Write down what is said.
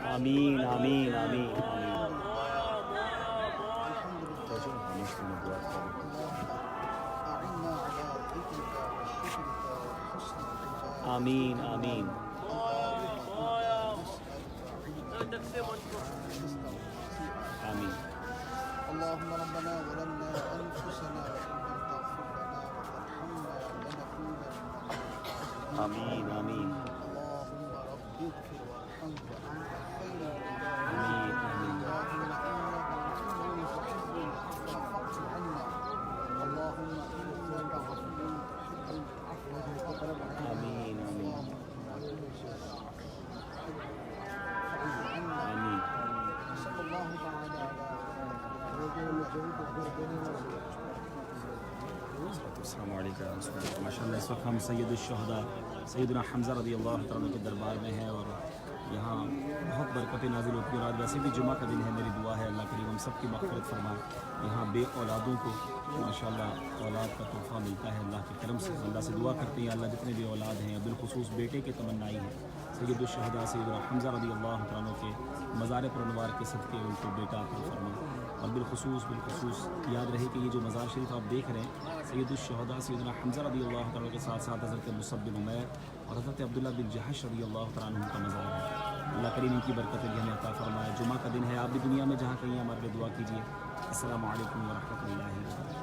आमीन आमीन आमीन आमीन आमीन आमीन। اللهم ربنا ظلمنا أنفسنا وإن لم تغفر لنا وترحمنا لنكونن आमीन आमीन اللهم رب اغفر وارحم وأنت خير आमीन आमीन اللهم إنك عفو تحب العفو فاعف عنا اللهم إنك عفو تحب العفو فاعف عنا आमीन आमीन عنا आमीन। صلى الله تعالى على माशाअल्लाह इस वक्त हम सैयदुश्शुहदा सैयदना हमज़ा रज़ियल्लाहु तआला के दरबार में हैं और यहाँ बहुत बरकतें नाज़िल होती हैं। और आज वैसे भी जुमा का दिन है, मेरी दुआ है अल्लाह करीम हम सब की मग़फ़िरत फरमाए। यहाँ बे औलादों को माशाअल्लाह औलाद का तोहफ़ा मिलता है अल्लाह के करम से। अल्लाह से दुआ करते हैं अल्लाह जितने भी औलाद हैं बिलखुसूस बेटे के तमन्नाई हैं सैयदुश्शुहदा सैयदना हमज़ा रज़ियल्लाहु तआला के मज़ार पुरनवार के सदक़े उनको बेटा अता फरमा। और बिलखुसूस याद रहे कि ये जो मज़ार शरीफ आप देख रहे हैं सैयदुश्शुहदा सैयदना हमज़ा रज़ियल्लाहु तआला के साथ साथ हज़रत मुसअब बिन उमैर और हज़रत अब्दुल्लाह बिन जहश रज़ियल्लाहु तआला अन्हुम का मज़ार है। अल्लाह करीम इनकी बरकतें भी हमें अता फरमाए। जुमा का दिन है, आप भी दुनिया में जहाँ कहीं हमारे लिए दुआ कीजिए। अस्सलामु अलैकुम व रहमतुल्लाहि व बरकातुहू।